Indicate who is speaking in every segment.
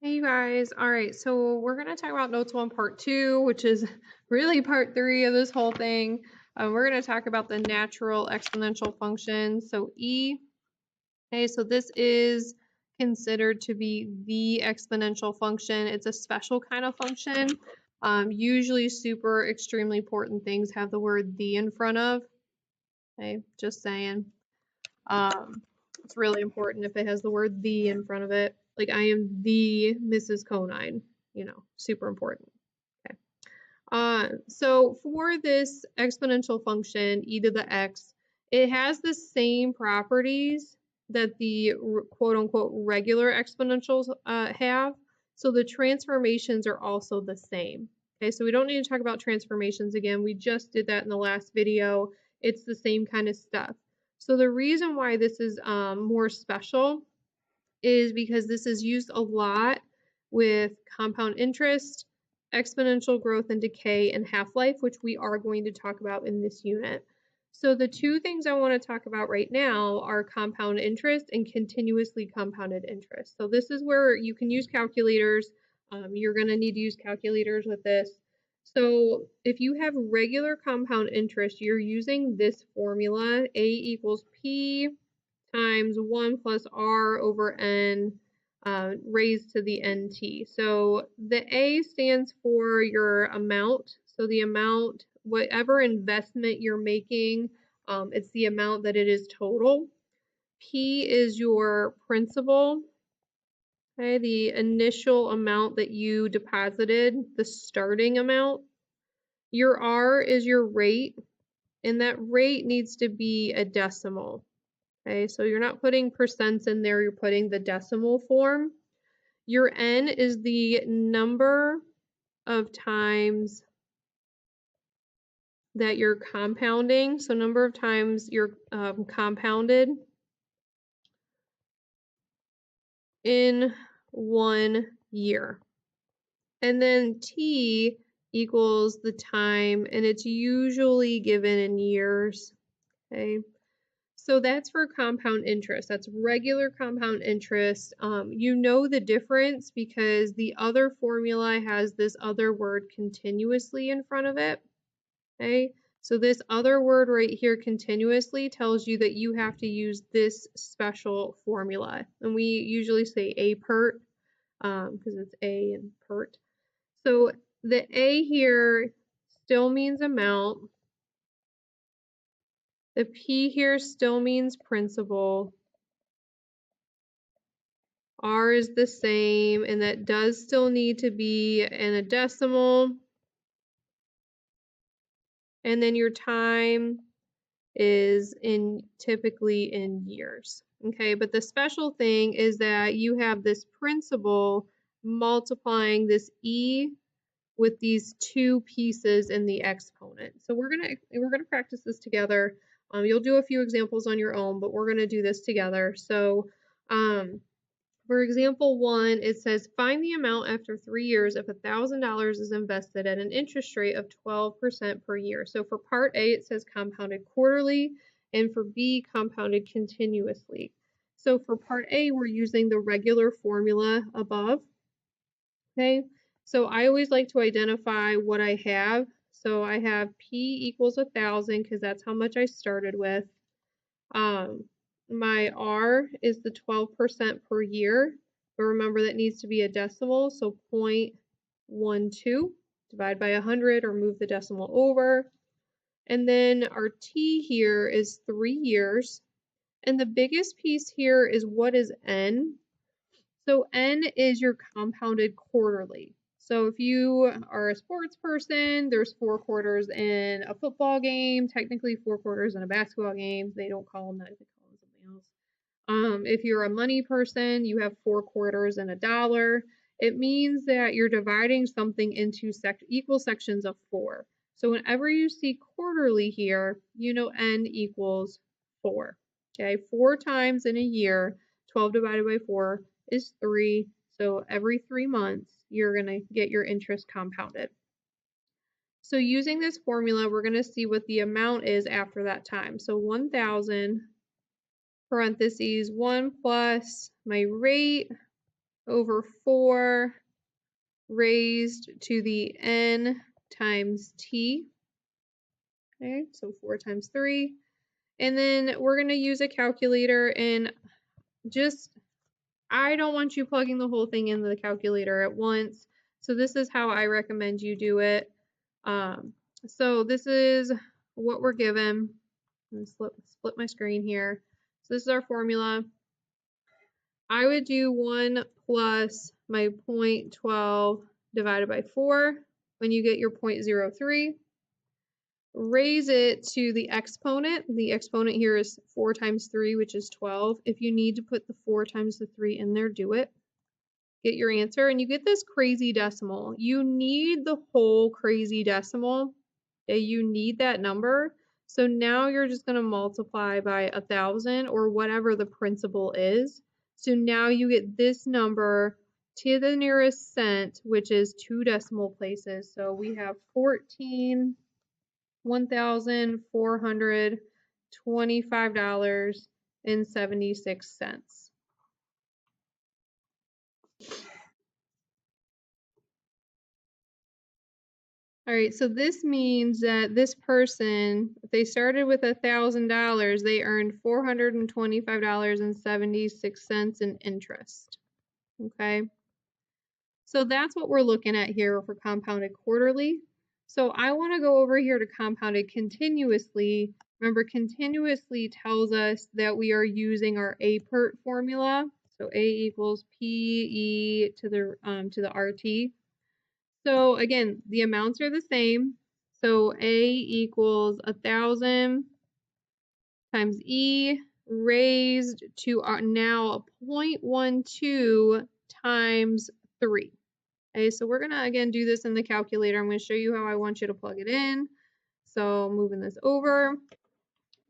Speaker 1: Hey you guys, all right, so we're going to talk about notes 1 part 2, which is really part 3 of this whole thing. We're going to talk about the natural exponential function, so e. Okay, so this is considered to be the exponential function. It's a special kind of function. Usually super extremely important things have the word the in front of. Okay, just saying. It's really important if it has the word the in front of it. Like, I am the Mrs. Conine, super important. Okay. So for this exponential function, e to the x, it has the same properties that the quote unquote regular exponentials have. So the transformations are also the same. Okay, so we don't need to talk about transformations again. We just did that in the last video. It's the same kind of stuff. So the reason why this is more special is because this is used a lot with compound interest, exponential growth and decay, and half-life, which we are going to talk about in this unit. So the two things I want to talk about right now are compound interest and continuously compounded interest. So this is where you can use calculators. You're going to need to use calculators with this. So if you have regular compound interest, you're using this formula, A equals P times 1 plus R over N raised to the NT. So the A stands for your amount. So the amount, whatever investment you're making, it's the amount that it is total. P is your principal. Okay, the initial amount that you deposited, the starting amount. Your R is your rate, and that rate needs to be a decimal. Okay, so you're not putting percents in there, you're putting the decimal form. Your N is the number of times that you're compounding, so number of times you're compounded in 1 year. And then T equals the time, and it's usually given in years. Okay, so that's for compound interest. That's regular compound interest. You know the difference because the other formula has this other word continuously in front of it. Okay, so this other word right here, continuously, tells you that you have to use this special formula. And we usually say A pert because it's A and pert. So the A here still means amount. The P here still means principal. R is the same, and that does still need to be in a decimal. And then your time is typically in years. Okay, but the special thing is that you have this principal multiplying this E with these two pieces in the exponent. So we're gonna practice this together. You'll do a few examples on your own, but we're gonna do this together. So for example 1, it says find the amount after 3 years if $1,000 is invested at an interest rate of 12% per year. So for part A, it says compounded quarterly, and for B, compounded continuously. So for part A, we're using the regular formula above. Okay, so I always like to identify what I have. So I have P equals 1,000 because that's how much I started with. My R is the 12% per year, but remember that needs to be a decimal, so 0.12, divide by 100 or move the decimal over. And then our T here is 3 years, and the biggest piece here is what is N? So N is your compounded quarterly. So if you are a sports person, there's 4 quarters in a football game, technically 4 quarters in a basketball game. They don't call them that, they call them something else. If you're a money person, you have 4 quarters in a dollar. It means that you're dividing something into equal sections of 4. So whenever you see quarterly here, you know N equals 4. Okay, 4 times in a year, 12 divided by 4 is 3. So every 3 months, you're going to get your interest compounded. So using this formula, we're going to see what the amount is after that time. So 1,000 parentheses 1 plus my rate over 4 raised to the n times t. Okay, so 4 times 3. And then we're going to use a calculator, and just, I don't want you plugging the whole thing into the calculator at once. So this is how I recommend you do it. So this is what we're given. I'm going to split my screen here. So this is our formula. I would do 1 plus my 0.12 divided by 4 when you get your 0.03. Raise it to the exponent. The exponent here is 4 times 3, which is 12. If you need to put the 4 times the 3 in there, do it. Get your answer, and you get this crazy decimal. You need the whole crazy decimal. You need that number. So now you're just going to multiply by 1,000 or whatever the principal is. So now you get this number to the nearest cent, which is 2 decimal places. So we have 1,425.76. All right, so this means that this person, if they started with $1,000, they earned $425.76 in interest. Okay, so that's what we're looking at here for compounded quarterly. So I want to go over here to compounded continuously. Remember, continuously tells us that we are using our APERT formula. So A equals PE to the RT. So again, the amounts are the same. So A equals 1,000 times E raised to now 0.12 times 3. Okay, so we're gonna again do this in the calculator. I'm gonna show you how I want you to plug it in. So moving this over.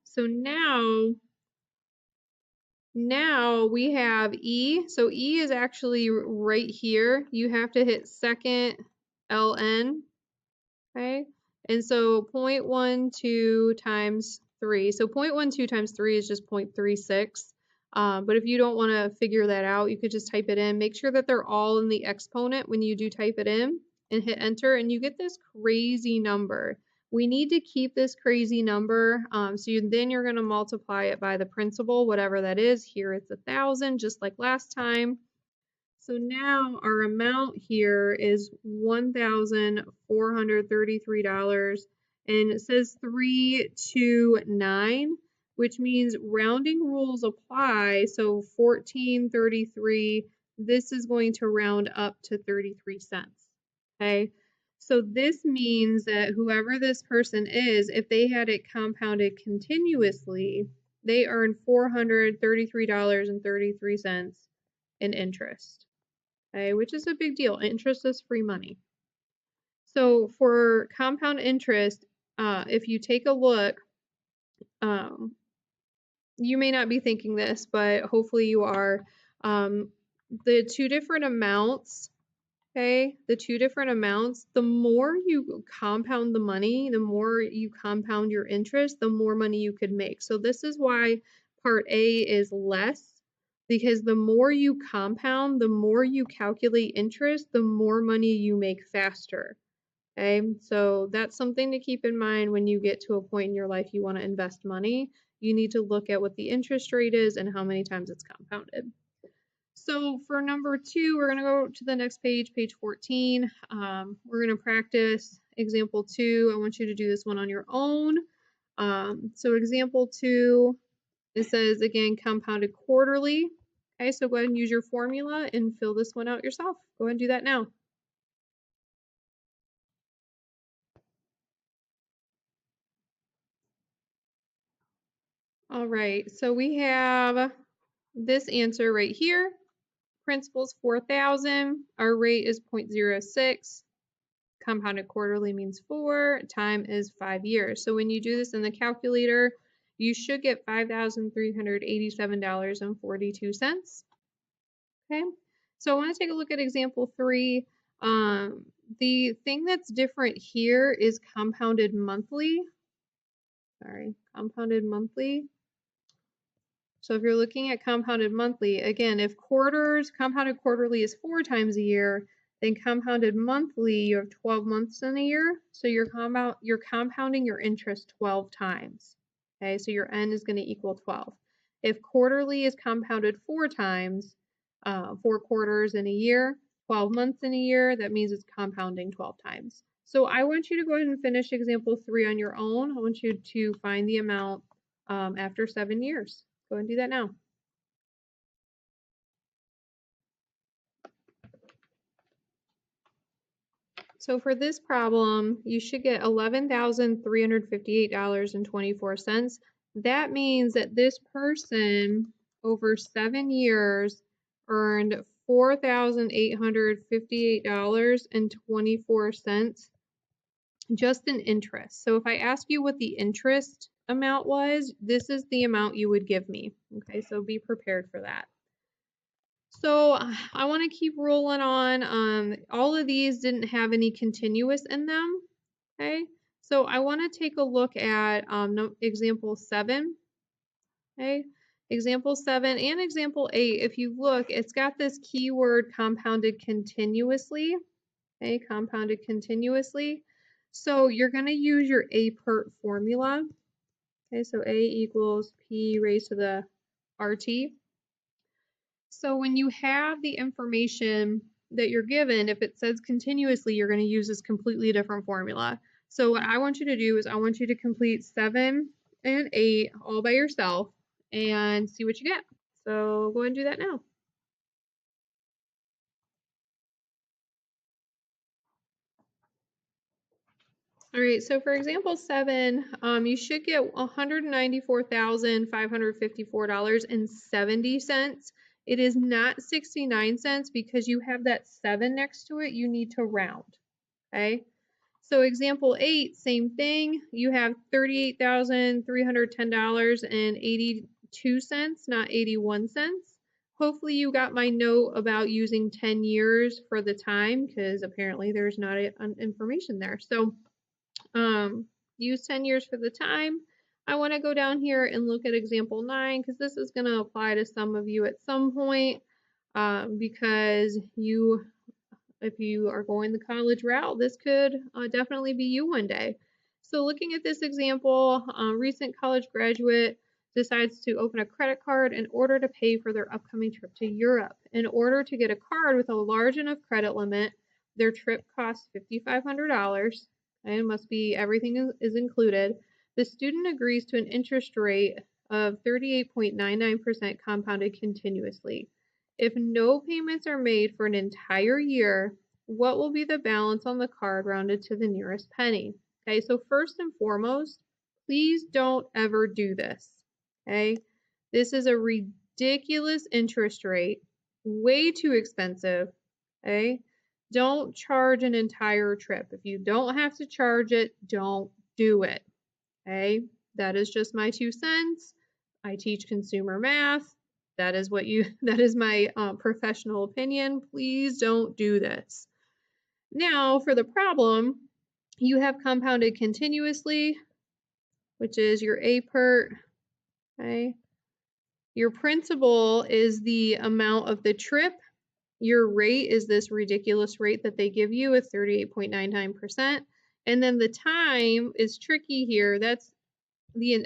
Speaker 1: So now we have E. So E is actually right here. You have to hit second ln. Okay, and so 0.12 times 3. So 0.12 times 3 is just 0.36. But if you don't want to figure that out, you could just type it in. Make sure that they're all in the exponent when you do type it in, and hit enter, and you get this crazy number. We need to keep this crazy number. Then you're going to multiply it by the principal, whatever that is. Here it's 1,000, just like last time. So now our amount here is $1,433, and it says 329, which means rounding rules apply. So 1433, this is going to round up to 33 cents. Okay, so this means that whoever this person is, if they had it compounded continuously, they earn $433.33 in interest. Okay, which is a big deal. Interest is free money. So for compound interest, if you take a look, you may not be thinking this, but hopefully you are. The two different amounts, okay, the more you compound the money, the more you compound your interest, the more money you could make. So this is why part A is less, because the more you compound, the more you calculate interest, the more money you make faster. Okay, so that's something to keep in mind when you get to a point in your life you want to invest money. You need to look at what the interest rate is and how many times it's compounded. So for number 2, we're going to go to the next page, page 14. We're going to practice example 2. I want you to do this one on your own. So example 2, it says, again, compounded quarterly. Okay, so go ahead and use your formula and fill this one out yourself. Go ahead and do that now. All right, so we have this answer right here. Principal's 4,000. Our rate is 0.06. Compounded quarterly means 4. Time is 5 years. So when you do this in the calculator, you should get $5,387.42. Okay, so I want to take a look at example 3. The thing that's different here is compounded monthly. Sorry, compounded monthly. So if you're looking at compounded monthly, again, if compounded quarterly is 4 times a year, then compounded monthly, you have 12 months in a year. So you're compounding your interest 12 times. Okay, so your N is going to equal 12. If quarterly is compounded 4 times, 4 quarters in a year, 12 months in a year, that means it's compounding 12 times. So I want you to go ahead and finish example 3 on your own. I want you to find the amount after 7 years. Go and do that now. So for this problem, you should get $11,358.24. That means that this person over 7 years earned $4,858.24 just in interest. So if I ask you what the interest amount was, this is the amount you would give me. Okay, so be prepared for that. So I want to keep rolling on. All of these didn't have any continuous in them. Okay, so I want to take a look at example 7. Okay, example 7 and example 8. If you look, it's got this keyword compounded continuously. Okay, compounded continuously. So you're going to use your A-PERT formula. Okay, so A equals P raised to the RT. So when you have the information that you're given, if it says continuously, you're going to use this completely different formula. So what I want you to do is I want you to complete 7 and 8 all by yourself and see what you get. So go ahead and do that now. All right, so for example 7, you should get $194,554.70. It is not 69 cents because you have that 7 next to it. You need to round, okay? So example 8, same thing. You have $38,310.82, not 81 cents. Hopefully you got my note about using 10 years for the time because apparently there's not information there. So use 10 years for the time. I want to go down here and look at example 9 because this is going to apply to some of you at some point because if you are going the college route, this could definitely be you one day. So looking at this example, recent college graduate decides to open a credit card in order to pay for their upcoming trip to Europe. In order to get a card with a large enough credit limit, their trip costs $5,500 and must be everything is included. The student agrees to an interest rate of 38.99% compounded continuously. If no payments are made for an entire year, what will be the balance on the card rounded to the nearest penny? Okay, so first and foremost, please don't ever do this. Okay, this is a ridiculous interest rate, way too expensive. Okay, don't charge an entire trip. If you don't have to charge it, don't do it. Okay, that is just my 2 cents. I teach consumer math. That is my professional opinion. Please don't do this. Now for the problem, you have compounded continuously, which is your A-PERT. Okay. Your principal is the amount of the trip. Your rate is this ridiculous rate that they give you at 38.99%. And then the time is tricky here. That's in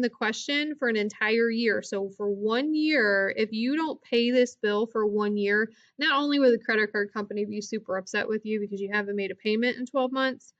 Speaker 1: the question for an entire year. So for 1 year, if you don't pay this bill for 1 year, not only will the credit card company be super upset with you because you haven't made a payment in 12 months,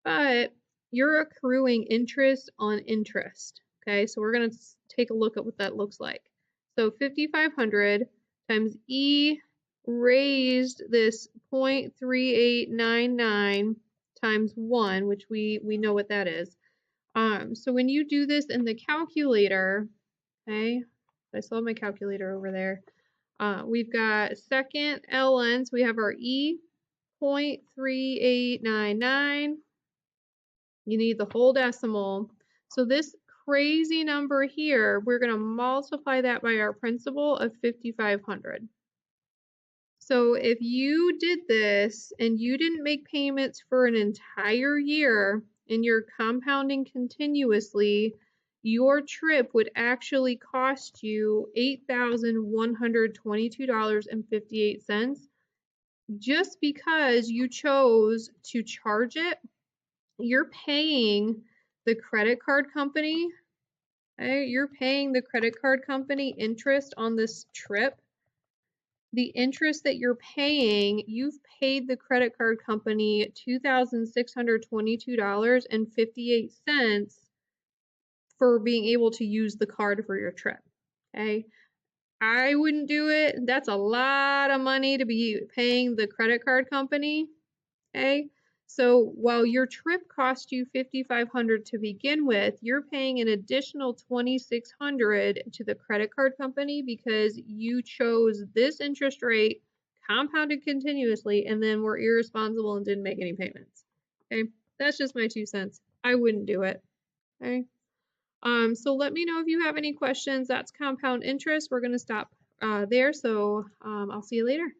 Speaker 1: but you're accruing interest on interest. Okay, so we're going to take a look at what that looks like. So 5,500 times E raised this 0.3899 times 1, which we know what that is. So when you do this in the calculator, okay, I still have my calculator over there. We've got second ln, so we have our E, 0.3899. You need the whole decimal. So this crazy number here, we're going to multiply that by our principal of 5,500. So if you did this and you didn't make payments for an entire year and you're compounding continuously, your trip would actually cost you $8,122.58 just because you chose to charge it. You're paying the credit card company, okay? You're paying the credit card company interest on this trip. The interest that you're paying, you've paid the credit card company $2,622.58 for being able to use the card for your trip. Okay. I wouldn't do it. That's a lot of money to be paying the credit card company. Okay. So while your trip cost you $5,500 to begin with, you're paying an additional $2,600 to the credit card company because you chose this interest rate compounded continuously and then were irresponsible and didn't make any payments. Okay. That's just my 2 cents. I wouldn't do it. Okay. So let me know if you have any questions. That's compound interest. We're going to stop there. So I'll see you later.